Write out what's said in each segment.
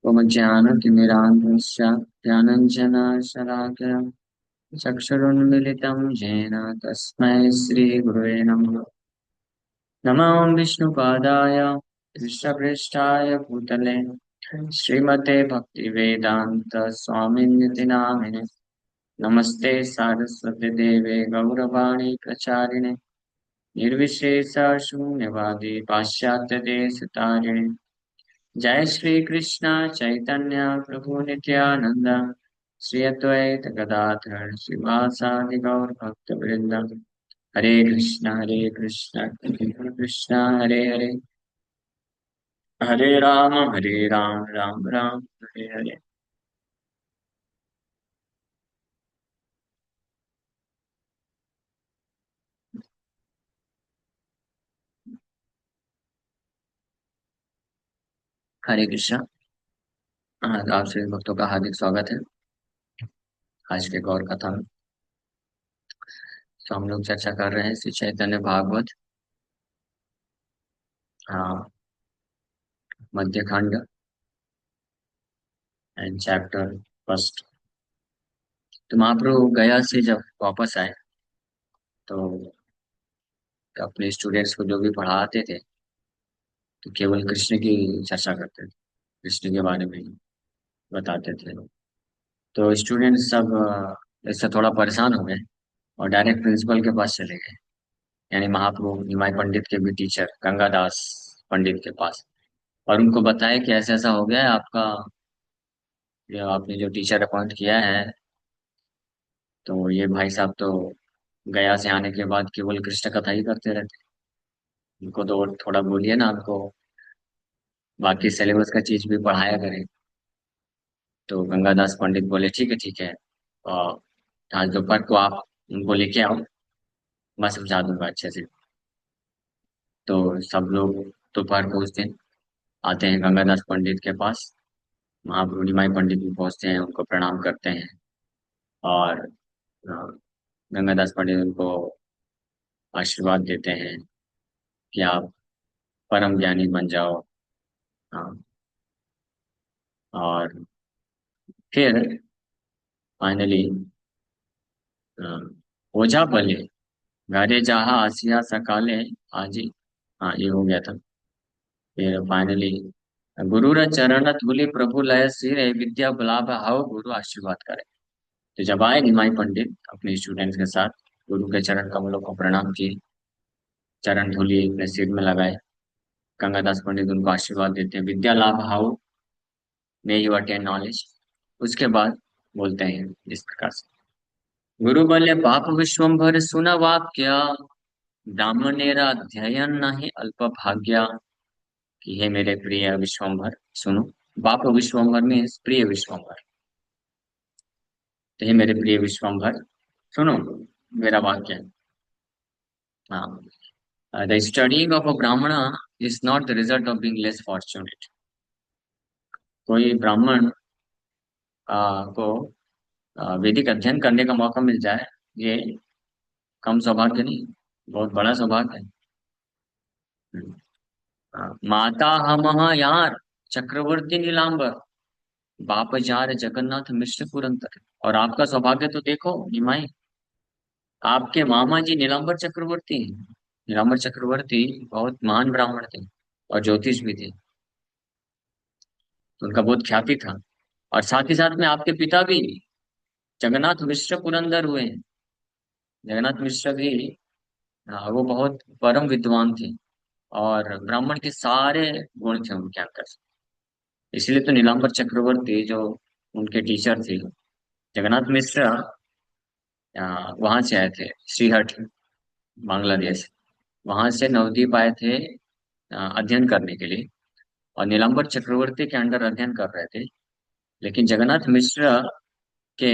त्वमज्ञानतिमिरान्धस्य ज्ञानञ्जनशलाकया चक्षुरुन्मिलितं येन तस्मै श्रीगुरुवे नमः। नमो विष्णुपादाय कृष्णपृष्ठाय भूतले श्रीमते भक्तिवेदान्त स्वामिनिति नामिने। नमस्ते सारस्वती देवे गौरवाणी प्रचारिणे निर्विशेष शून्यवादी पाश्चात्य देश तारिणे। जय श्री कृष्ण चैतन्य प्रभु नित्यानंद श्री अद्वैत गदाधर श्रीवासादि गौर भक्त वृंद। हरे कृष्ण कृष्ण कृष्ण हरे हरे, हरे राम राम राम हरे हरे। हरे कृष्ण। आप सभी भक्तों का हार्दिक स्वागत है आज के गौर कथा में। तो हम लोग चर्चा कर रहे हैं श्री चैतन्य भागवत मध्य खंड एंड चैप्टर फर्स्ट। तो महाप्रभु गया से जब वापस आए तो अपने स्टूडेंट्स को जो भी पढ़ाते थे तो केवल कृष्ण की चर्चा करते थे, कृष्ण के बारे में ही बताते थे। तो स्टूडेंट सब इससे थोड़ा परेशान हो गए और डायरेक्ट प्रिंसिपल के पास चले गए, यानी महाप्रभु निमाई पंडित के भी टीचर गंगादास पंडित के पास, और उनको बताया कि ऐसा ऐसा हो गया है आपका, ये आपने जो टीचर अपॉइंट किया है तो ये भाई साहब तो गया से आने के बाद केवल कृष्ण कथा ही करते रहते, उनको तो थोड़ा बोलिए ना, उनको बाकी सिलेबस का चीज भी पढ़ाया करें। तो गंगादास पंडित बोले ठीक है, और आज दोपहर को आप उनको लेके आओ, मैं समझा दूंगा अच्छे से। तो सब लोग दोपहर को उस दिन आते हैं गंगादास पंडित के पास। महाप्रभु निमाई पंडित भी पहुंचते हैं, उनको प्रणाम करते हैं और गंगादास पंडित उनको आशीर्वाद देते हैं कि आप परम ज्ञानी बन जाओ। हाँ, और फिर फाइनली ओझा बले घरे जहा आसिया सकाले आजी। हाँ, ये हो गया था। फिर फाइनली गुरु र चरण धूलि प्रभु लय सिर विद्या बुलाभ हाउ गुरु आशीर्वाद करे। तो जब आए निमाई पंडित अपने स्टूडेंट्स के साथ, गुरु के चरण कमलों को प्रणाम किए, चरण धूलि अपने सिर में लगाए, गंगादास पंडित उनको आशीर्वाद देते हैं, विद्या लाभ how may you attain knowledge. उसके बाद बोलते हैं इस प्रकार से, गुरु बोले पाप विश्वम्भर सुना वाक्य ब्राह्मणेरा अध्ययन नहीं अल्प भाग्य। कि हे मेरे प्रिय विश्वम्भर सुनो। बाप विश्वम्भर मीन्स प्रिय विश्वम्भर। तो हे मेरे प्रिय विश्वम्भर सुनो मेरा वाक्य। हाँ, द स्टडीइंग ऑफ अ ब्राह्मण is not the result of being less fortunate. कोई ब्राह्मण को वैदिक अध्ययन करने का मौका मिल जाए, ये कम सौभाग्य नहीं, बहुत बड़ा सौभाग्य है। माता हम यार चक्रवर्ती नीलांबर बाप जार जगन्नाथ मिश्र पुरंतर। और आपका सौभाग्य तो देखो निमाई, आपके मामा जी नीलांबर चक्रवर्ती हैं। नीलांबर चक्रवर्ती बहुत महान ब्राह्मण थे और ज्योतिष भी थे, तो उनका बहुत ख्याति था। और साथ ही साथ में आपके पिता भी जगन्नाथ मिश्र पुरंदर हुए हैं। जगन्नाथ मिश्र भी वो बहुत परम विद्वान थे और ब्राह्मण के सारे गुण थे उनके अंदर। इसलिए तो नीलांबर चक्रवर्ती जो उनके टीचर थे जगन्नाथ मिश्र, वहां से आए थे, श्रीहट बांग्लादेश, वहां से नवद्वीप आए थे अध्ययन करने के लिए, और नीलांबर चक्रवर्ती के अंडर अध्ययन कर रहे थे। लेकिन जगन्नाथ मिश्र के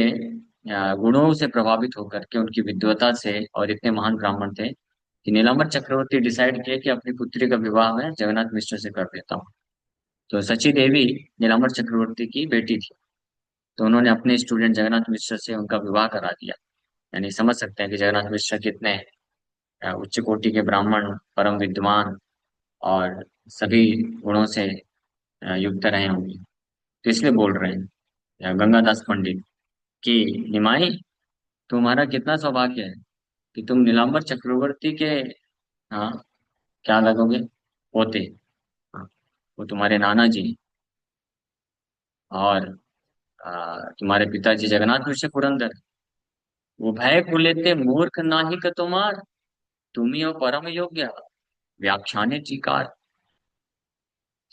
गुणों से प्रभावित होकर के, उनकी विद्वता से, और इतने महान ब्राह्मण थे कि नीलांबर चक्रवर्ती डिसाइड किए कि अपनी पुत्री का विवाह मैं जगन्नाथ मिश्र से कर देता हूँ। तो सची देवी नीलांबर चक्रवर्ती की बेटी थी, तो उन्होंने अपने स्टूडेंट जगन्नाथ मिश्र से उनका विवाह करा दिया। यानी समझ सकते हैं कि जगन्नाथ मिश्र कितने उच्च कोटि के ब्राह्मण, परम विद्वान और सभी गुणों से युक्त रहे होंगे। तो इसलिए बोल रहे हैं या गंगादास पंडित कि निमाई, तुम्हारा कितना सौभाग्य है कि तुम नीलांबर चक्रवर्ती के, हाँ, क्या लगोगे, पोते। हाँ, वो तुम्हारे नाना जी और तुम्हारे पिताजी जगन्नाथ मिश्र पुरंदर। उभय कुलेते मूर्ख नाहिक तुम्हार, तुम्ही हो परम योग्य व्याख्याने चीकार।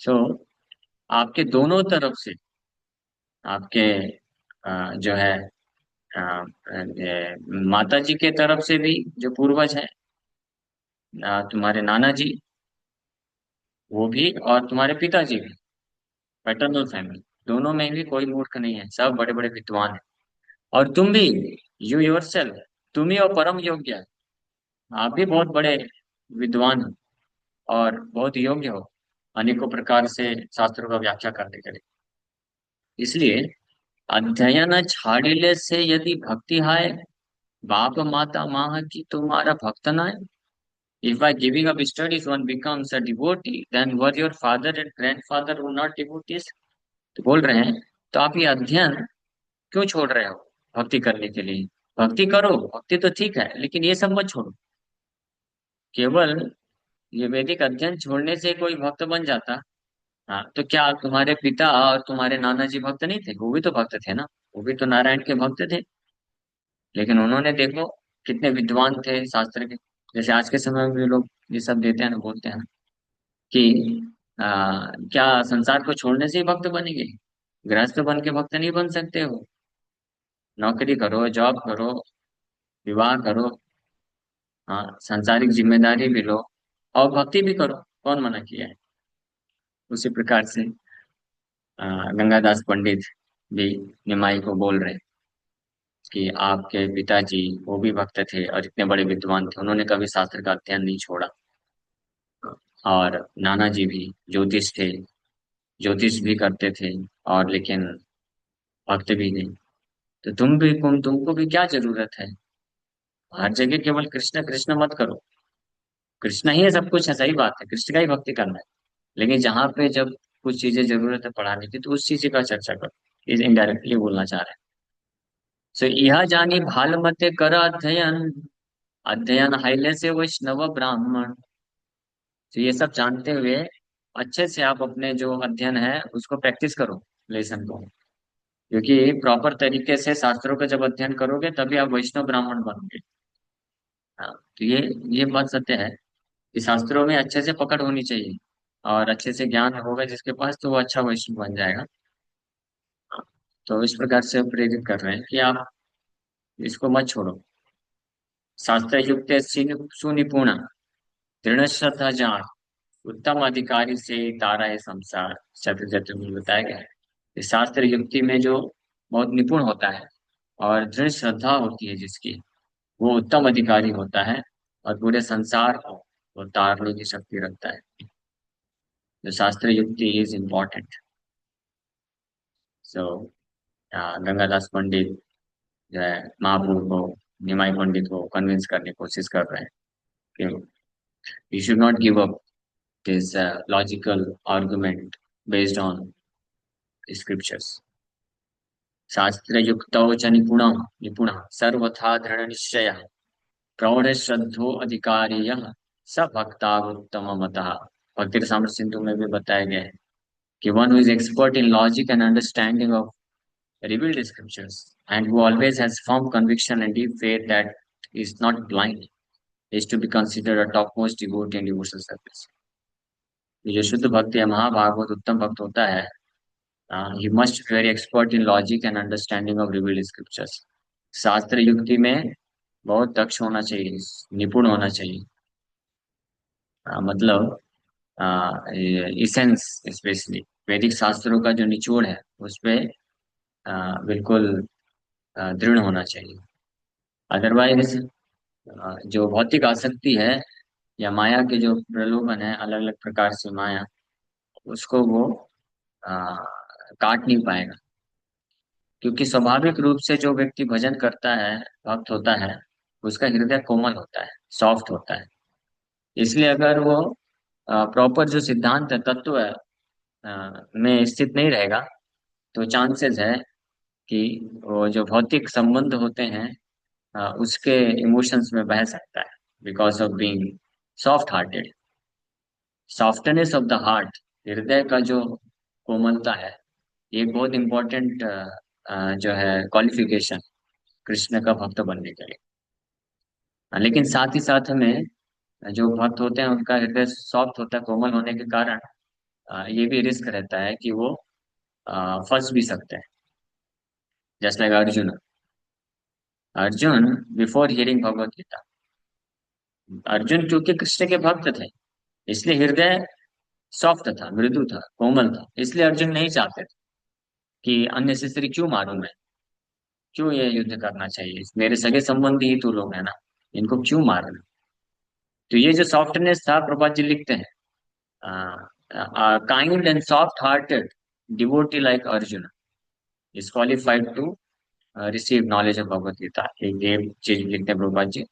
सो आपके दोनों तरफ से, आपके जो है माता जी के तरफ से भी जो पूर्वज है, तुम्हारे नाना जी वो भी, और तुम्हारे पिताजी भी, पैटर्नल फैमिली, दोनों में भी कोई मूर्ख नहीं है, सब बड़े बड़े विद्वान हैं। और तुम भी, यू योरसेल्फ, तुम ही हो परम योग्य, आप भी बहुत बड़े विद्वान हो और बहुत योग्य हो अनेकों प्रकार से शास्त्रों का व्याख्या करने के लिए। इसलिए अध्ययन छाड़िले से यदि भक्ति हाय, बाप माता माह की तुम्हारा भक्त ना है। If by giving up studies one becomes a devotee, then were your father and grandfather were not devotees? तो बोल रहे हैं, तो आप ये अध्ययन क्यों छोड़ रहे हो भक्ति करने के लिए? भक्ति करो, भक्ति तो ठीक है, लेकिन ये सब मत छोड़ो। केवल ये वैदिक अध्ययन छोड़ने से कोई भक्त बन जाता? हाँ, तो क्या तुम्हारे पिता और तुम्हारे नाना जी भक्त नहीं थे? वो भी तो भक्त थे ना, वो भी तो नारायण के भक्त थे। लेकिन उन्होंने देखो कितने विद्वान थे शास्त्र के। जैसे आज के समय में भी लोग ये सब देते हैं ना, बोलते हैं कि क्या संसार को छोड़ने से ही भक्त बनेंगे? गृहस्थ बन के भक्त नहीं बन सकते हो। नौकरी करो, जॉब करो, विवाह करो, हाँ, सांसारिक जिम्मेदारी भी लो और भक्ति भी करो, कौन मना किया है? उसी प्रकार से गंगादास पंडित भी निमाई को बोल रहे हैं कि आपके पिताजी वो भी भक्त थे और इतने बड़े विद्वान थे, उन्होंने कभी शास्त्र का अध्ययन नहीं छोड़ा। और नाना जी भी ज्योतिष थे, ज्योतिष भी करते थे, और लेकिन भक्त भी नहीं। तो तुमको भी क्या जरूरत है? हर जगह केवल कृष्ण कृष्ण मत करो। कृष्ण ही है सब कुछ है, सही बात है, कृष्ण का ही भक्ति करना है। लेकिन जहाँ पे जब कुछ चीजें जरूरत है पढ़ाने की, तो उस चीज का चर्चा करो। ये इनडायरेक्टली बोलना चाह रहे हैं। सो यह जानी भालमते कर अध्ययन, अध्ययन हाइले से वैष्णव ब्राह्मण। तो ये सब जानते हुए अच्छे से आप अपने जो अध्ययन है उसको प्रैक्टिस करो, लेसन को। क्योंकि प्रॉपर तरीके से शास्त्रों का जब अध्ययन करोगे तभी आप वैष्णव ब्राह्मण बनोगे। हाँ, तो ये बात सत्य है कि शास्त्रों में अच्छे से पकड़ होनी चाहिए, और अच्छे से ज्ञान होगा जिसके पास, तो वो अच्छा वैष्णव बन जाएगा। हाँ, तो इस प्रकार से प्रेरित कर रहे हैं कि आप इसको मत छोड़ो। शास्त्र युक्त सुनिपुण, दृढ़ श्रद्धा जान, उत्तम अधिकारी से तारा है संसार। चतुर्थ में बताया गया है कि शास्त्र युक्ति में जो बहुत निपुण होता है और दृढ़ श्रद्धा होती है जिसकी, वो उत्तम अधिकारी होता है और पूरे संसार को वो तारने की शक्ति रखता है। The शास्त्र युक्ति इज इम्पोर्टेंट। सो गंगादास पंडित जो है महाप्रभु को, निमाई पंडित को कन्विंस करने की कोशिश कर रहे हैं कि you should not give up this logical argument based on scriptures. शास्त्र युक्त च निपुण, निपुण सर्वथा दृढ़ निश्चय, प्रौढ़ श्रद्धो अधिकारी स भक्ता उत्तम मतः। भक्ति रसामृत सिंधु में भी बताया गया है कि one who is expert in logic and understanding of revealed scriptures, and who always has firm conviction and deep faith that is not blind, is to be considered a topmost devotee in devotional service. ये जो शुद्ध भक्त या महाभागवत उत्तम भक्त होता है, he must be very expert in logic and understanding of revealed scriptures. शास्त्र युक्ति में बहुत दक्ष होना चाहिए, निपुण होना चाहिए। मतलब इसेंस, स्पेशली वैदिक शास्त्रों का जो निचोड़ है उस पे बिल्कुल दृढ़ होना चाहिए। अदरवाइज जो भौतिक आसक्ति है या माया के जो प्रलोभन है, अलग अलग प्रकार से माया, उसको वो आ, काट नहीं पाएगा। क्योंकि स्वाभाविक रूप से जो व्यक्ति भजन करता है, भक्त होता है, उसका हृदय कोमल होता है, सॉफ्ट होता है। इसलिए अगर वो प्रॉपर जो सिद्धांत है, तत्व है, में स्थित नहीं रहेगा, तो चांसेस है कि वो जो भौतिक संबंध होते हैं उसके इमोशंस में बह सकता है, because of being soft hearted. Softness of the heart, हृदय का जो कोमलता है, ये एक बहुत इंपॉर्टेंट जो है क्वालिफिकेशन कृष्ण का भक्त बनने के लिए। लेकिन साथ ही साथ हमें जो भक्त होते हैं उनका हृदय सॉफ्ट होता है, कोमल होने के कारण ये भी रिस्क रहता है कि वो फंस भी सकते हैं। Just like Arjun. Arjun before hearing Bhagavad Gita, Arjun क्योंकि कृष्ण के भक्त थे, इसलिए हृदय सॉफ्ट था, मृदु था, कोमल था, इसलिए अर्जुन नहीं चाहते थे कि अननेसेसरी क्यों मारूं मैं, क्यों ये युद्ध करना चाहिए, मेरे सगे संबंधी ही तो लोग हैं ना, इनको क्यों मारना। तो ये जो सॉफ्टनेस था, प्रभात जी लिखते हैं, kind and soft hearted devotee like Arjun is qualified to receive knowledge of Bhagavad Gita. ये चीज लिखते हैं प्रभुपाद जी।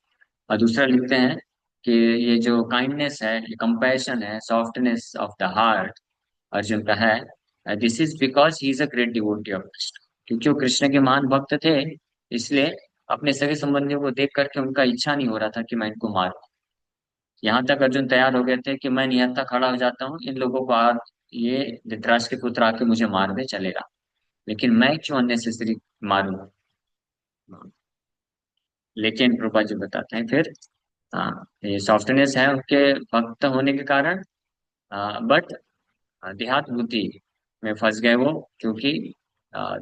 और दूसरा लिखते हैं कि ये जो काइंडनेस है, ये कंपैशन है, softness of the heart Arjun का है, this is because he is a great devotee of Krishna. क्योंकि वो कृष्ण के महान भक्त थे, इसलिए अपने सगे संबंधियों को देख करके उनका इच्छा नहीं हो रहा था कि मैं इनको मारूं। यहाँ तक अर्जुन तैयार हो गए थे कि मैं निहत्था खड़ा हो जाता हूँ, इन लोगों को आज ये धृतराष्ट्र के पुत्र आके मुझे मार दे चलेगा, लेकिन मैं क्यों अननेसेसरी मारूं। लेकिन प्रभुपाद जी बताते हैं फिर, ये सॉफ्टनेस है उनके भक्त होने के कारण, बट देहात बुद्धि में फंस गए वो, क्योंकि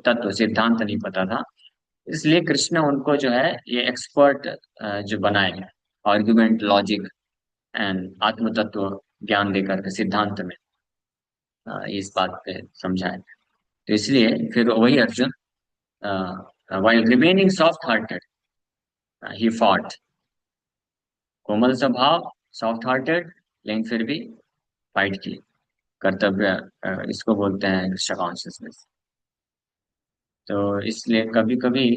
तत्व सिद्धांत नहीं पता था। इसलिए कृष्ण उनको जो है ये एक्सपर्ट जो बनाए हैं, आर्गुमेंट, लॉजिक एंड आत्म तत्व ज्ञान देकर के सिद्धांत में इस बात पे समझाए। तो इसलिए फिर वही Arjun, while remaining soft hearted he fought. कोमल स्वभाव, सॉफ्ट हार्टेड, लेकिन फिर भी फाइट की, कर्तव्य, इसको बोलते हैं कृष्ण कॉन्शियसनेस। तो इसलिए कभी कभी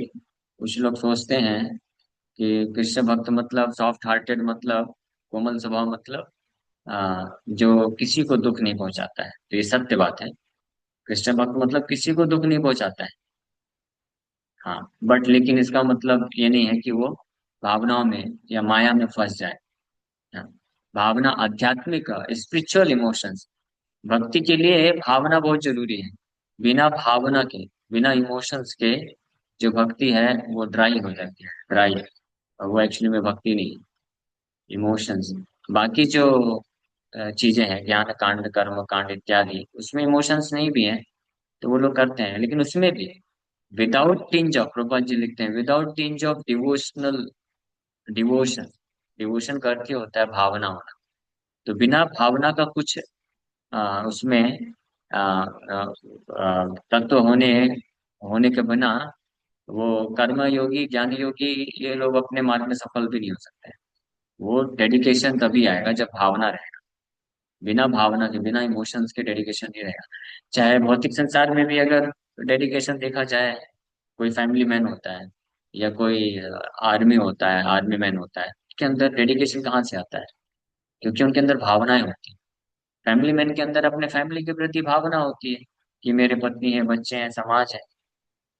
कुछ लोग सोचते हैं कि कृष्ण भक्त मतलब सॉफ्ट हार्टेड, मतलब कोमल स्वभाव, मतलब जो किसी को दुख नहीं पहुंचाता है। तो ये सत्य बात है, कृष्ण भक्त मतलब किसी को दुख नहीं पहुंचाता है। हाँ, बट लेकिन इसका मतलब ये नहीं है कि वो भावनाओं में या माया में फंस जाए। हाँ, भावना, आध्यात्मिक स्पिरिचुअल इमोशंस, भक्ति के लिए भावना बहुत जरूरी है। बिना भावना के, बिना इमोशंस के जो भक्ति है वो ड्राई हो जाती है, ड्राई। वो एक्चुअली में भक्ति नहीं, इमोशंस। बाकी जो चीजें हैं, ज्ञान कांड, कर्म कांड इत्यादि, उसमें इमोशंस नहीं भी हैं तो वो लोग करते हैं, लेकिन उसमें भी without tinge of, Prabhupada ji लिखते हैं, without tinge of devotional devotion. Devotion का अर्थ ही होता है भावना होना। तो बिना भावना का कुछ उसमें तत्व होने होने के बिना वो कर्म योगी, ज्ञान योगी, ये लोग अपने मार्ग में सफल भी नहीं हो सकते। वो डेडिकेशन तभी आएगा जब भावना रहेगा। बिना भावना के, बिना इमोशंस के डेडिकेशन नहीं रहेगा। चाहे भौतिक संसार में भी अगर डेडिकेशन देखा जाए, कोई फैमिली मैन होता है या कोई आर्मी होता है, आर्मी मैन होता है, उसके अंदर डेडिकेशन कहाँ से आता है? क्योंकि उनके अंदर भावनाएं होती हैं। फैमिली मैन के अंदर अपने फैमिली के प्रति भावना होती है कि मेरे पत्नी है, बच्चे हैं, समाज है।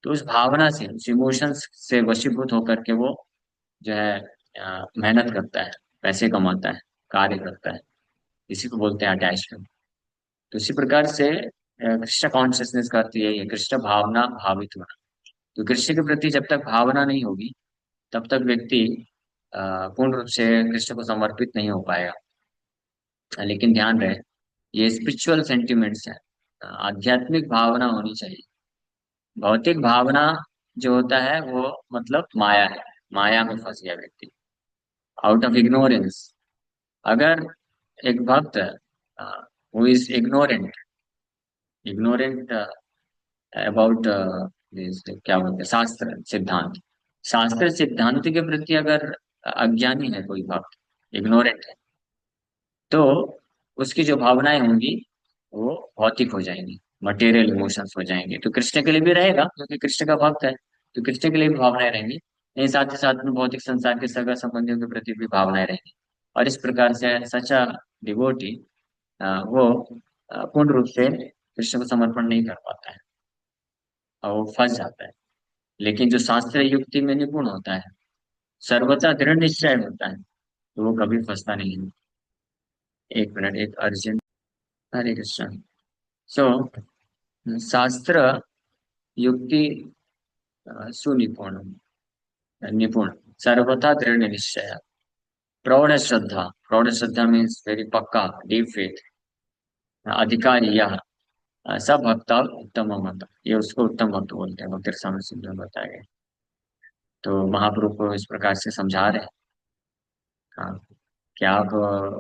तो उस भावना से, उस इमोशंस से वशीभूत होकर के वो जो है मेहनत करता है, पैसे कमाता है, कार्य करता है। इसी को बोलते हैं अटैचमेंट। तो इसी प्रकार से कृष्ण कॉन्शियसनेस का अर्थ यही है, कृष्ण भावना भावित होना। तो कृष्ण के प्रति जब तक भावना नहीं होगी, तब तक व्यक्ति पूर्ण रूप से कृष्ण को समर्पित नहीं हो पाएगा। लेकिन ध्यान रहे, ये स्पिरिचुअल सेंटिमेंट्स है, आध्यात्मिक भावना होनी चाहिए। भौतिक भावना जो होता है वो मतलब माया है, माया में फंस गया व्यक्ति, आउट ऑफ इग्नोरेंस। अगर एक भक्त who is ignorant, ignorant about क्या बोलते हैं, शास्त्र सिद्धांत, शास्त्र सिद्धांत के प्रति अगर अज्ञानी है कोई भक्त, इग्नोरेंट है, तो उसकी जो भावनाएं होंगी वो भौतिक हो जाएंगी, मटेरियल इमोशंस हो जाएंगे। तो कृष्ण के लिए भी रहेगा क्योंकि कृष्ण का भक्त है, तो कृष्ण के लिए भी भावनाएं रहेंगी, लेकिन साथ ही साथ में भौतिक संसार के सगा संबंधियों के प्रति भी भावनाएं रहेंगी। और इस प्रकार से सच्चा डिवोटी वो पूर्ण रूप से कृष्ण को समर्पण नहीं कर पाता है। और वो फंस जाता है। लेकिन जो शास्त्र युक्ति में निपुण होता है, सर्वथा दृढ़ निश्चय होता है, तो वो कभी फंसता नहीं है। एक मिनट, एक अर्जेंट। हरे कृष्ण। सो शास्त्र युक्ति सुनिपुण, निपुण, सर्वथा दृढ़ निश्चय, प्रौढ़ श्रद्धा। प्रौढ़ श्रद्धा मीन्स वेरी पक्का, डीप फेथ। अधिकारी यह सब भक्ता उत्तम मत, ये उसको उत्तम भक्त बोलते हैं, भक्त रसायन सिद्ध में बताया गया। तो महाप्रभु को इस प्रकार से समझा रहे हैं। हाँ, कि आप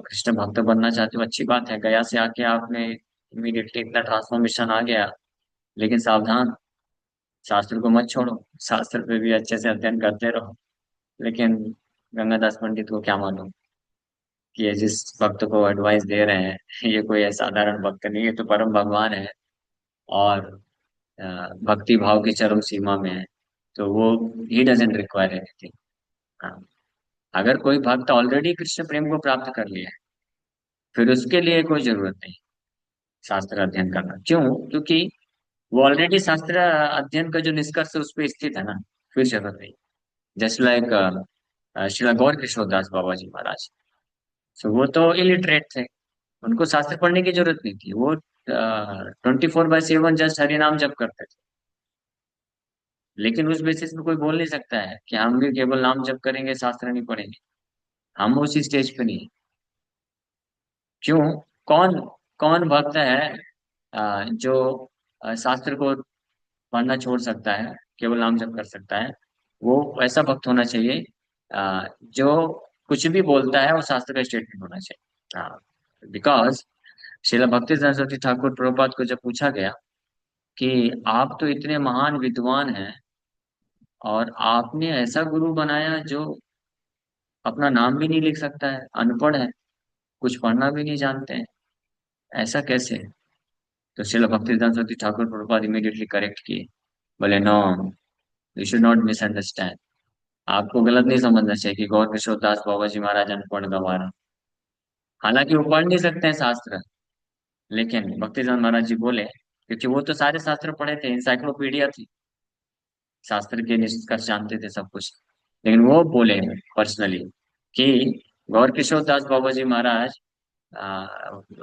कृष्ण भक्त बनना चाहते हो, अच्छी बात है, गया से आके आप में इमीडिएटली इतना ट्रांसफॉर्मेशन आ गया। लेकिन सावधान, शास्त्र को मत छोड़ो, शास्त्र पे भी अच्छे से अध्ययन करते रहो। लेकिन गंगादास पंडित को क्या मालूम कि ये जिस भक्त को एडवाइस दे रहे हैं ये कोई साधारण भक्त नहीं है, तो परम भगवान है। और भक्ति भाव की चरम सीमा में है। तो वो ही डजेंट रिक्वायर एनीथिंग। हाँ, अगर कोई भक्त ऑलरेडी कृष्ण प्रेम को प्राप्त कर लिया है, फिर उसके लिए कोई जरूरत नहीं शास्त्र अध्ययन करना। क्यों? क्योंकि वो ऑलरेडी शास्त्र अध्ययन का जो निष्कर्ष है उस पर स्थित है ना। फिर जरूरत नहीं। जस्ट लाइक श्रीला गौर किशोरदास बाबा जी महाराज। So, वो तो इलिटरेट थे, उनको शास्त्र पढ़ने की जरूरत नहीं थी। वो 24/7 जस्ट हरि नाम जप करते थे। लेकिन उस बेसिस पे कोई बोल नहीं सकता है कि हम भी केवल नाम जप करेंगे, शास्त्र नहीं पढ़ेंगे। हम उसी स्टेज पे नहीं हैं। क्यों? कौन कौन भक्त है जो शास्त्र को पढ़ना छोड़ सकता है, केवल नाम जप कर सकता है? वो ऐसा भक्त होना चाहिए जो कुछ भी बोलता है वो शास्त्र का स्टेटमेंट होना चाहिए। बिकॉज श्रीला भक्ति सरस्वती ठाकुर प्रभुपाद को जब पूछा गया कि आप तो इतने महान विद्वान हैं और आपने ऐसा गुरु बनाया जो अपना नाम भी नहीं लिख सकता है, अनपढ़ है, कुछ पढ़ना भी नहीं जानते हैं, ऐसा कैसे? तो श्रील भक्तिवेदांत सरस्वती ठाकुर प्रभुपाद इमीडिएटली करेक्ट किए। बोले no, you should not misunderstand. आपको गलत नहीं समझना चाहिए कि गौर किशोर दास बाबा जी महाराज अनपढ़ गंवार हैं। हालांकि वो पढ़ नहीं सकते हैं शास्त्र, लेकिन भक्तिवेदांत महाराज जी बोले, क्योंकि वो तो सारे शास्त्र पढ़े थे, इंसाइक्लोपीडिया थी, शास्त्र के निष्कर्ष जानते थे सब कुछ। लेकिन वो बोले पर्सनली कि गौर किशोर दास बाबा जी महाराज आ,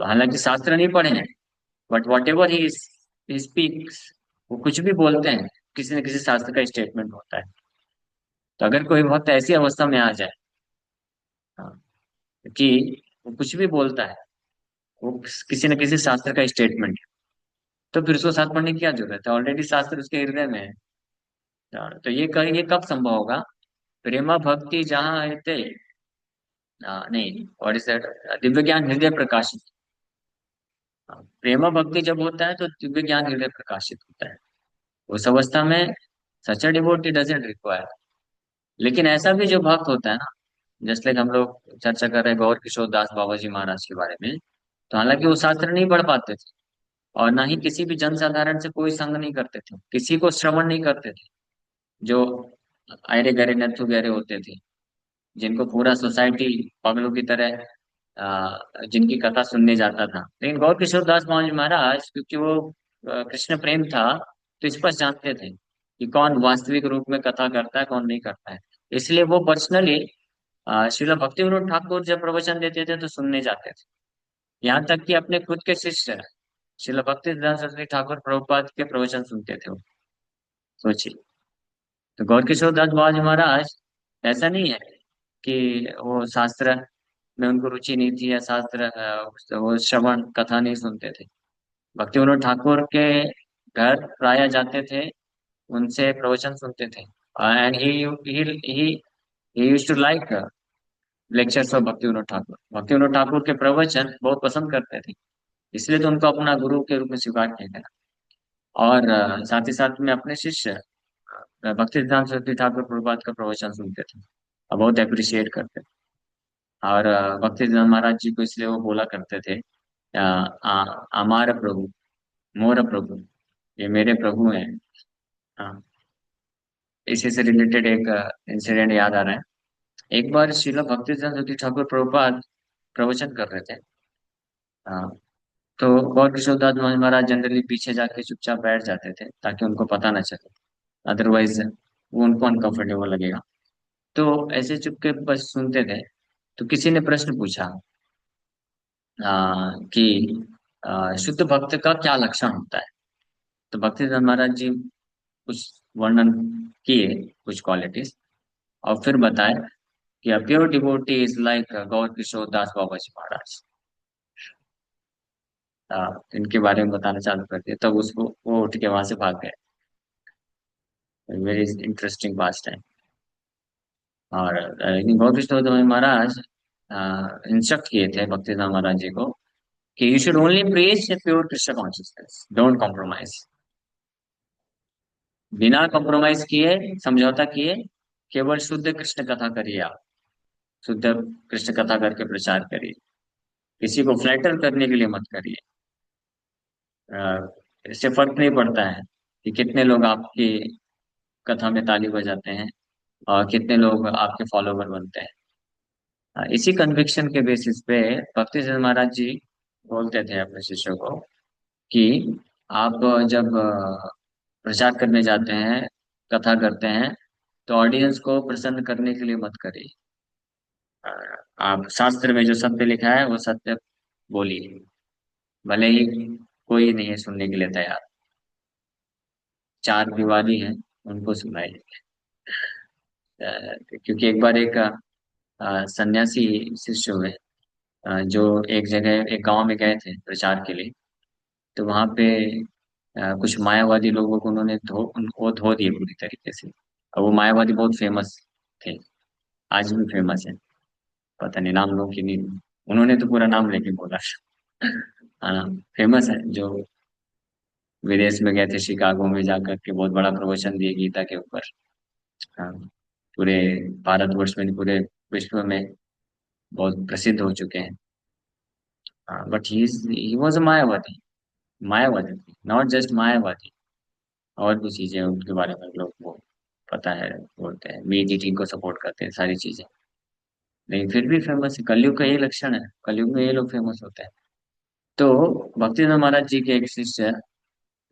हालांकि शास्त्र नहीं पढ़े हैं, but what ever he speaks, वो कुछ भी बोलते हैं, किसी न किसी शास्त्र का स्टेटमेंट होता है। तो अगर कोई भक्त ऐसी अवस्था में आ जाए हाँ, कि वो कुछ भी बोलता है, वो किसी न किसी शास्त्र का स्टेटमेंट है, तो फिर उसको साथ पढ़ने की क्या जरूरत है? ऑलरेडी शास्त्र उसके हृदय में है। तो ये कब संभव होगा? प्रेमा भक्ति जहाँ रहते, नहीं, और इस दिव्य ज्ञान हृदय प्रकाशित। प्रेमा भक्ति जब होता है तो दिव्य ज्ञान हृदय प्रकाशित होता है। उस अवस्था में सच डिवोटी डजंट रिक्वायर। लेकिन ऐसा भी जो भक्त होता है ना, जैसे हम लोग चर्चा कर रहे हैं गौर किशोर दास बाबा जी महाराज के बारे में, तो हालांकि वो शास्त्र नहीं पढ़ पाते थे और ना ही किसी भी जनसाधारण से कोई संग नहीं करते थे, किसी को श्रवण नहीं करते थे। जो आयरे गहरे नत्थु गहरे होते थे, जिनको पूरा सोसाइटी पागलों की तरह जिनकी कथा सुनने जाता था। लेकिन गौर किशोर दास बाबा महाराज, क्योंकि वो कृष्ण प्रेम था, तो स्पष्ट जानते थे कि कौन वास्तविक रूप में कथा करता है, कौन नहीं करता है। इसलिए वो पर्सनली श्रील भक्ति विनोद ठाकुर जब प्रवचन देते थे तो सुनने जाते थे। यहाँ तक कि अपने खुद के शिष्य श्रील भक्ति सिद्धांत सरस्वती ठाकुर प्रभुपाद के प्रवचन सुनते थे वो। सोचिए। तो गौर किशोर दास बाबा जी महाराज, ऐसा नहीं है कि वो शास्त्र में उनको रुचि नहीं थी या शास्त्र वो श्रवण कथा नहीं सुनते थे। भक्ति विनोद ठाकुर के घर प्राय जाते थे, उनसे प्रवचन सुनते थे। And he used to like lectures of Bhakti Vinod Thakur. भक्ति विनोद ठाकुर के प्रवचन बहुत पसंद करते थे, इसलिए तो उनको अपना गुरु के रूप में स्वीकार किया गया। और साथ ही साथ में अपने शिष्य भक्ति सिद्धांत सरस्वती ठाकुर प्रभुपाद का प्रवचन सुनते थे और बहुत अप्रिशिएट करते थे। और भक्ति सिद्धांत महाराज जी को इसलिए वो बोला करते थे अमार प्रभु, मोर प्रभु, ये मेरे प्रभु हैं। हाँ, इसी से रिलेटेड एक इंसिडेंट याद आ रहा है। एक बार श्रील भक्ति सिद्धांत सरस्वती ठाकुर प्रभुपाद प्रवचन कर रहे थे। हाँ, तो गौर किशोरदास महाराज जनरली पीछे जाके चुपचाप बैठ जाते थे ताकि उनको पता ना चले, अदरवाइज वो उनको अनकंफर्टेबल लगेगा। तो ऐसे चुपके बस सुनते थे। तो किसी ने प्रश्न पूछा कि शुद्ध भक्त का क्या लक्षण होता है। तो भक्तिदास महाराज जी कुछ वर्णन किए, कुछ क्वालिटीज, और फिर बताए कि a pure devotee is like गौर किशोर दास बाबा जी महाराज। इनके बारे में बताना चालू कर दिया, तब उसको वो उठ के वहां से भाग गए। Very interesting past time. और लेकिन गौर किशोर दास महाराज इंस्ट्रक्ट किए थे भक्तिदास महाराज जी को कि you should only praise pure Krishna consciousness, don't compromise. बिना कॉम्प्रोमाइज किए, समझौता किए, केवल शुद्ध कृष्ण कथा करिए आप। शुद्ध कृष्ण कथा करके प्रचार करिए, किसी को फ्लैटर करने के लिए मत करिए। इससे फर्क नहीं पड़ता है कि कितने लोग आपकी कथा में ताली बजाते हैं और कितने लोग आपके फॉलोवर बनते हैं। इसी कन्विक्शन के बेसिस पे भक्ति सिंह महाराज जी बोलते थे अपने शिष्यों को कि आप जब प्रचार करने जाते हैं, कथा करते हैं, तो ऑडियंस को प्रसन्न करने के लिए मत करिए। अ, आप शास्त्र में जो सत्य लिखा है वो सत्य बोलिए, भले ही कोई नहीं है सुनने के लिए तैयार। चार दिवाली है, उनको सुनाइए। क्योंकि एक बार एक सन्यासी शिष्य हुए, जो एक जगह एक गांव में गए थे प्रचार के लिए। तो वहां पे कुछ मायावादी लोगों को उन्होंने वो धो दिए पूरी तरीके से। और वो मायावादी बहुत फेमस थे, आज भी फेमस है। पता नहीं नाम लो कि नहीं, उन्होंने तो पूरा नाम लेके बोला। हाँ, फेमस है, जो विदेश में गए थे, शिकागो में जाकर के बहुत बड़ा प्रवचन दिए गीता के ऊपर। हाँ, पूरे भारतवर्ष में नहीं, पूरे विश्व में बहुत प्रसिद्ध हो चुके हैं। बट ही वॉज अ मायावादी। मायावादी, नॉट जस्ट मायावादी, और भी चीजें उनके बारे में लोग वो पता है, बोलते हैं मीट ईटिंग को सपोर्ट करते हैं, सारी चीजें। लेकिन फिर भी फेमस है, कलयुग का ये लक्षण है, कलयुग में ये लोग फेमस होते हैं। तो भक्तिनाथ महाराज जी के एक शिष्य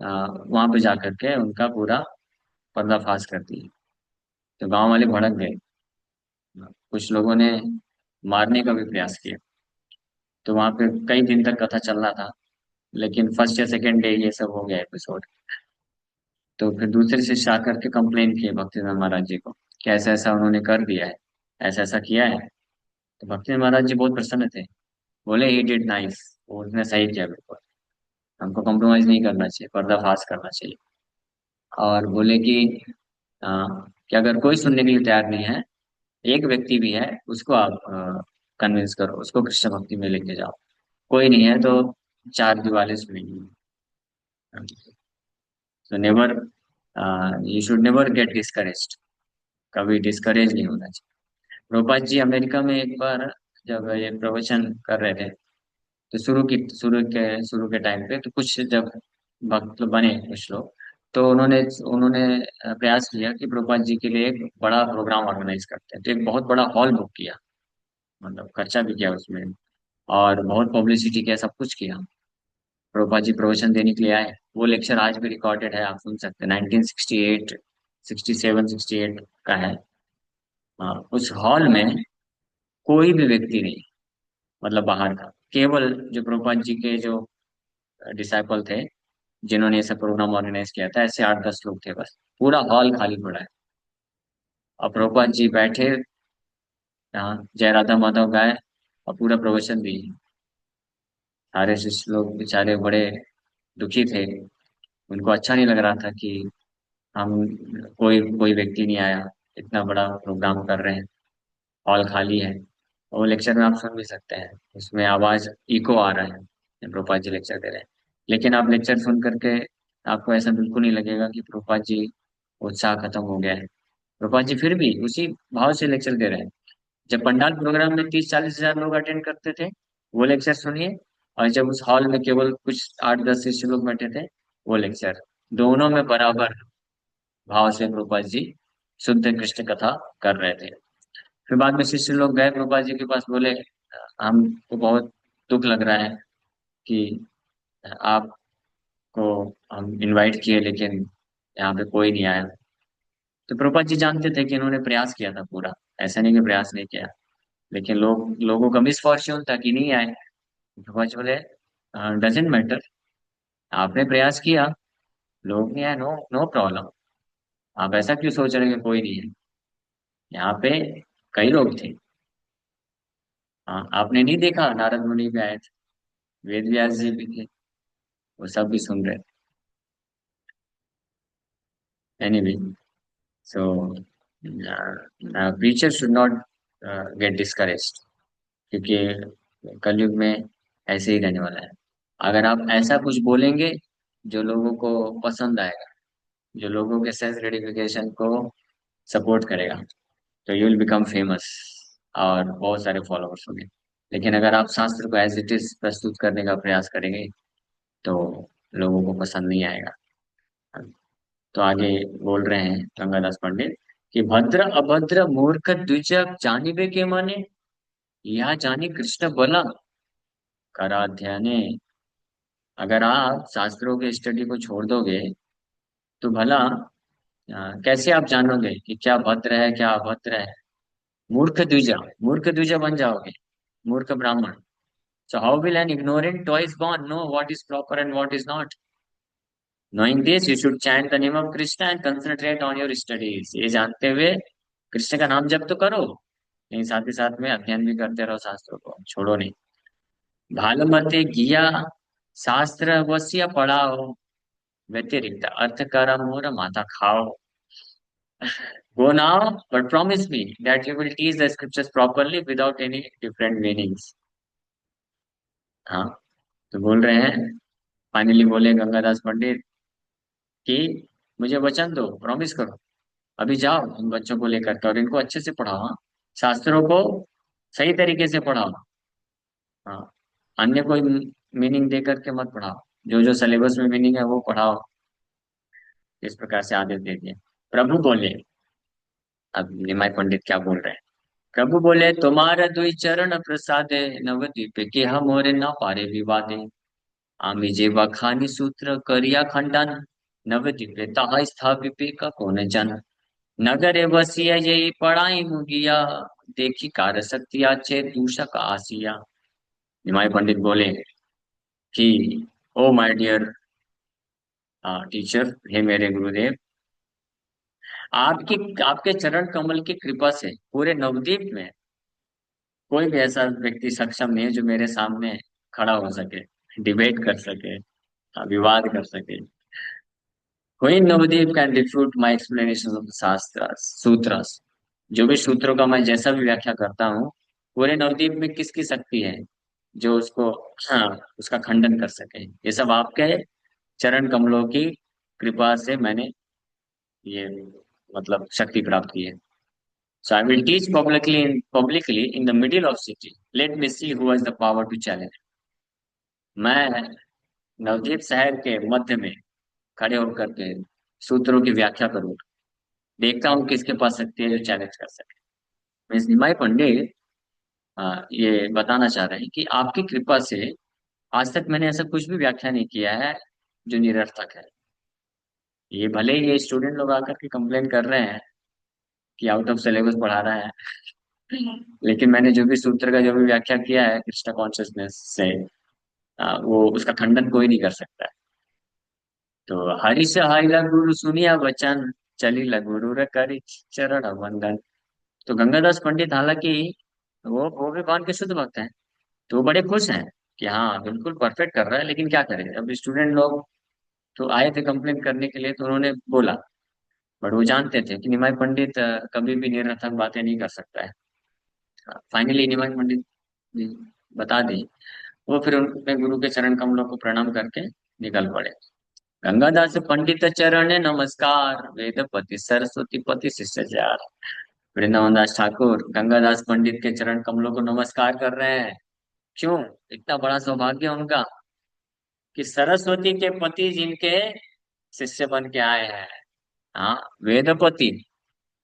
वहां पे जाकर के उनका पूरा पर्दाफाश कर दिया। तो गांव वाले भड़क गए, कुछ लोगों ने मारने का भी प्रयास किया। तो वहां पे कई दिन तक कथा चल रहा था, लेकिन फर्स्ट या सेकेंड डे ये सब हो गया एपिसोड। तो फिर दूसरे शिष्य आकर के कंप्लेन किए भक्तिनाथ महाराज जी को कि ऐसा ऐसा उन्होंने कर दिया है, ऐसा ऐसा किया है। तो भक्तिनाथ महाराज जी बहुत प्रसन्न थे, बोले ही डिड नाइस, उसने सही किया बिल्कुल, हमको कॉम्प्रोमाइज नहीं करना चाहिए, पर्दाफाश करना चाहिए। और बोले कि अगर कोई सुनने के लिए तैयार नहीं है, एक व्यक्ति भी है, उसको आप कन्विंस करो, उसको कृष्ण भक्ति में लेके जाओ। कोई नहीं है तो चार दिवाले सुनेंगे। तो never, you should never get discouraged, कभी डिस्करेज नहीं होना चाहिए। प्रभुपाद जी अमेरिका में एक बार जब ये प्रवचन कर रहे थे, तो शुरू के टाइम पे तो कुछ जब भक्त बने कुछ लोग, तो उन्होंने उन्होंने प्रयास किया कि प्रभुपाद जी के लिए एक बड़ा प्रोग्राम ऑर्गेनाइज करते हैं। तो एक बहुत बड़ा हॉल बुक किया, मतलब खर्चा भी किया उसमें, और बहुत पब्लिसिटी किया, सब कुछ किया। प्रभुपाद जी प्रवचन देने के लिए आए। वो लेक्चर आज भी रिकॉर्डेड है, आप सुन सकते हैं, 1968, 67, 68 का है। उस हॉल में कोई भी व्यक्ति नहीं, मतलब बाहर का, केवल जो प्रभुपाद जी के जो डिसाइपल थे, जिन्होंने ऐसा प्रोग्राम ऑर्गेनाइज किया था, ऐसे 8-10 लोग थे बस। पूरा हॉल खाली पड़ा है, और प्रभुपाद जी बैठे, जय राधा माधव गाए, और पूरा प्रवचन दिए। सारे शिष्य लोग बेचारे बड़े दुखी थे, उनको अच्छा नहीं लग रहा था कि हम, कोई कोई व्यक्ति नहीं आया, इतना बड़ा प्रोग्राम कर रहे हैं, हॉल खाली है। और वो लेक्चर में आप सुन भी सकते हैं, उसमें आवाज इको आ रहा है, प्रोपा जी लेक्चर दे रहे हैं। लेकिन आप लेक्चर सुन करके आपको ऐसा बिल्कुल नहीं लगेगा कि प्रोपा जी उत्साह खत्म हो गया है। प्रोपा जी फिर भी उसी भाव से लेक्चर दे रहे हैं। जब पंडाल प्रोग्राम में 30-40 हजार लोग अटेंड करते थे, वो लेक्चर सुनिए, और जब उस हॉल में केवल कुछ 8-10 शिष्य लोग बैठे थे, वो लेक्चर, दोनों में बराबर भाव से प्रभुपाद जी शुद्ध कृष्ण कथा कर रहे थे। फिर बाद में शिष्य लोग गए प्रभुपाद जी के पास, बोले हमको बहुत दुख लग रहा है कि आपको हम इनवाइट किए, लेकिन यहाँ पे कोई नहीं आया। तो प्रभुपाद जी जानते थे कि इन्होंने प्रयास किया था पूरा, ऐसा नहीं कि प्रयास नहीं किया, लेकिन लोगों का मिसफॉर्च्यून था कि नहीं आए। प्रभुपाद जी बोले डजेंट मैटर, आपने प्रयास किया, लोग नहीं आए, नो नो प्रॉब्लम। आप ऐसा क्यों सोच रहे हैं कि कोई नहीं है, यहाँ पे कई लोग थे। हाँ, आपने नहीं देखा नारद मुनि भी आए थे, वेद व्यास जी भी थे, वो सब भी सुन रहे थे। Anyway, so preacher should not gate discouraged, क्योंकि कलयुग में ऐसे ही रहने वाला है। अगर आप ऐसा कुछ बोलेंगे जो लोगों को पसंद आएगा, जो लोगों के सेल्फ ग्रेटिफिकेशन को सपोर्ट करेगा, तो यू विल बिकम फेमस और बहुत सारे फॉलोअर्स होंगे। लेकिन अगर आप शास्त्र को एज इट इज प्रस्तुत करने का प्रयास करेंगे, तो लोगों को पसंद नहीं आएगा। तो आगे बोल रहे हैं गंगादास पंडित कि भद्र अभद्र मूर्ख द्विजक जानिबे के माने, यह जानी कृष्ण बला कराध्याने। अगर आप शास्त्रों के स्टडी को छोड़ दोगे, तो भला कैसे आप जानोगे कि क्या भद्र है क्या अभद्र है। मूर्ख द्विजा, मूर्ख द्विजा बन जाओगे, मूर्ख ब्राह्मण। So how will an ignorant twice born know what is proper and what is not? Knowing this, you should chant the name of Krishna and concentrate on your studies. ये जानते हुए कृष्ण का नाम जप तो करो, लेकिन साथ ही साथ में अध्ययन भी करते रहो, शास्त्रों को छोड़ो नहीं। भालमते गिया शास्त्र वश्य पढ़ाओ, व्यतिरिक्त अर्थ करा मोर माथा खाओ। Go now, but promise me that you will teach the scriptures properly without any different meanings. हाँ, तो बोल रहे हैं, फाइनली बोले गंगादास पंडित कि मुझे वचन दो, प्रॉमिस करो, अभी जाओ इन बच्चों को लेकर के और इनको अच्छे से पढ़ाओ। हाँ, शास्त्रों को सही तरीके से पढ़ाओ। हाँ, अन्य कोई मीनिंग दे करके मत पढ़ाओ, जो जो सिलेबस में मीनिंग है वो पढ़ाओ। इस प्रकार से आदेश दे दिए। प्रभु बोले, अब निमाय पंडित क्या बोल रहे हैं। प्रभु बोले, तुम्हारा दुई चरण प्रसादे, नवद्वीप के हम और न पारे विवादे। आमी जे बखानी सूत्र करिया खंडन, नवद्वीपे ताहा स्थापिपे का कौन जन। नगरे बसिया यही पढ़ाई मुगिया, देखी कार शक्ति आचे दूषक आसिया। निमाय पंडित बोले कि ओ माय डियर टीचर, हे मेरे गुरुदेव, आपकी आपके चरण कमल की कृपा से पूरे नवद्वीप में कोई भी ऐसा व्यक्ति सक्षम नहीं है जो मेरे सामने खड़ा हो सके, डिबेट कर सके, विवाद कर सके। कोई Navdeep can defeat my explanation of शास्त्र सूत्रस। जो भी सूत्रों का मैं जैसा भी व्याख्या करता हूँ, पूरे नवदीप में किसकी शक्ति है जो उसको, हाँ, उसका खंडन कर सके। ये सब आपके चरण कमलों की कृपा से मैंने ये मतलब शक्ति प्राप्त की है। So I will teach publicly in the middle of city. Let me see who has the power to challenge. मैं नवदीप शहर के मध्य में खड़े होकर के सूत्रों की व्याख्या करूँ, देखता हूँ किसके पास शक्ति है जो चैलेंज कर सके। मीन्स निमाई पंडित ये बताना चाह रहे हैं कि आपकी कृपा से आज तक मैंने ऐसा कुछ भी व्याख्या नहीं किया है जो निरर्थक है। ये भले ही ये स्टूडेंट लोग आकर के कंप्लेन कर रहे हैं कि आउट ऑफ सिलेबस पढ़ा रहा है, लेकिन मैंने जो भी सूत्र का जो भी व्याख्या किया है कृष्ण कॉन्शियसनेस से, वो उसका खंडन कोई नहीं कर सकता है। तो हरिश हाइला गुरु सुनिया वचन, चली गुरु रे करी चरण वंदन। तो गंगादास पंडित हालांकि वो भी भगवान के शुद्ध भक्त हैं, तो वो बड़े खुश हैं कि हाँ बिल्कुल परफेक्ट कर रहा है। लेकिन क्या करें, अब स्टूडेंट लोग तो आए थे कंप्लेन करने के लिए, तो उन्होंने बोला, बट वो जानते थे कि निमाय पंडित कभी भी निरर्थक बातें नहीं कर सकता है। फाइनली निमाय पंडित जी बता दी। वो फिर उनके गुरु के चरण कमलों को प्रणाम करके निकल पड़े। गंगादास पंडित चरण नमस्कार, वेदपति सरस्वती पति शिष्टाचार। वृंदावन दास ठाकुर गंगादास पंडित के चरण कमलों को नमस्कार कर रहे हैं। क्यों? इतना बड़ा सौभाग्य उनका कि सरस्वती के पति जिनके शिष्य बन के आए हैं। हाँ, वेदपति,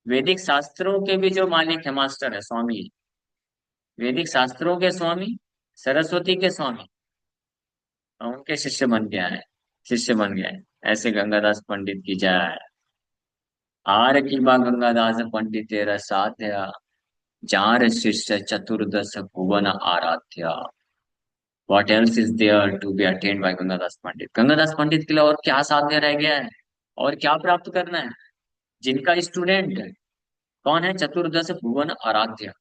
वैदिक शास्त्रों के भी जो मालिक है, मास्टर है, स्वामी, वैदिक शास्त्रों के स्वामी, सरस्वती के स्वामी, उनके शिष्य बन के आए, शिष्य बन गए। ऐसे गंगादास पंडित की जय। आर की बा गंगादास पंडित तेरा साध्या, जार शिष्य चतुर्दश भुवन Aaradhya. What else is there to be attained by Gangadas पंडित? गंगादास पंडित के लिए और क्या साध्य रह गया है, और क्या प्राप्त करना है? जिनका स्टूडेंट कौन है? चतुर्दश भुवन आराध्य।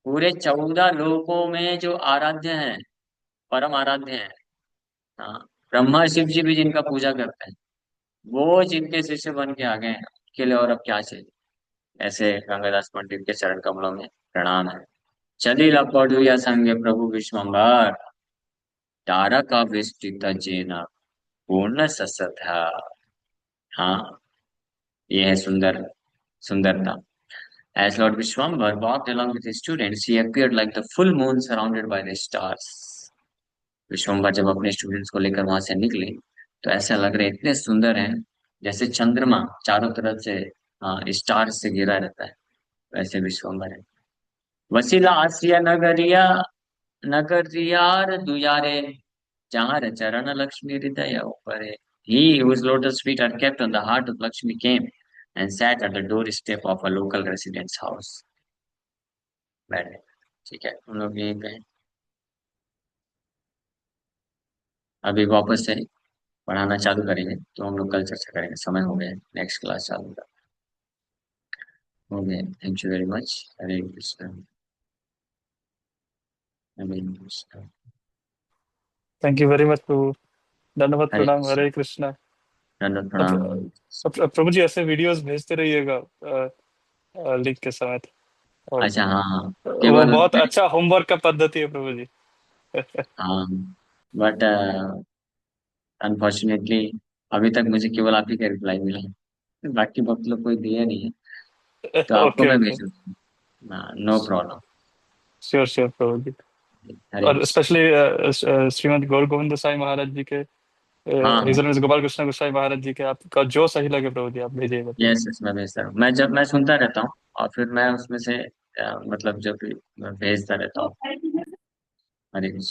पूरे 14 लोकों में जो आराध्य है, परम आराध्य है। हाँ, ब्रह्मा शिव जी भी जिनका पूजा करते हैं, वो जिनके शिष्य बन के आ गए हैं, उसके लिए और अब क्या चाहिए? ऐसे गंगादास पंडित के चरण कमलों में प्रणाम है। चली लपटू या संगे प्रभु विश्वम्भर, तारका विस्तृत जेना पूर्ण ससथा। हाँ, ये है सुंदर, सुंदरता। As Lord Vishwambar walked along with his students, he appeared like the full moon surrounded by the stars. Vishwambar जब अपने स्टूडेंट्स को लेकर वहां से निकले, तो ऐसा लग रहे इतने सुंदर हैं, जैसे चंद्रमा चारों तरफ से स्टार से घिरा रहता है, वैसे विश्वम्बर है। वसीला आसिया नगरिया, नगरियार दुयारे, जहाँ चरण लक्ष्मी हृदय ऊपर है। He whose lotus feet are kept on the heart of Lakshmi came and sat at the doorstep of a local resident's house. बैठे। ठीक है, हम लोग यहीं पे हैं। अभी वापस से पढ़ाना चालू करेंगे, तो हम लोग कल चर्चा करेंगे। समय हो गया, नेक्स्ट क्लास चालू हो गया। Thank you very much. Hare Krishna, Hare Krishna, thank you very much प्रभु। दंडवत हरे प्रणाम, कृष्ण। हरे कृष्णा। दंडवत अब प्रणाम। प्रभु जी ऐसे वीडियोस भेजते रहिएगा लिख के समेत। और अच्छा, हाँ हाँ, वो केवल बहुत अच्छा होमवर्क का पद्धति है प्रभु जी। हाँ, बट अनफॉर्चुनेटली अभी तक मुझे केवल आप ही का रिप्लाई मिला है, बाकी बहुत लोग कोई दिया नहीं है। तो आपको ओके मैं ओके। भेजूंगा, नो प्रॉब्लम। श्योर श्योर प्रभु जी। हरे और कृष्ण। स्पेशली श्रीमद गौर गोविंद साई महाराज जी के, हाँ हाँ, हिज ऑनर गोपाल कृष्ण गोसाई महाराज जी के, आपका जो सही लगे प्रभु जी आप भेजिएगा प्रभु। यस यस, मैं भेजता हूँ। मैं जब मैं सुनता रहता हूँ, और फिर मैं उसमें से मतलब जब भी मैं भेजता रहता हूँ। हरे कृष्ण।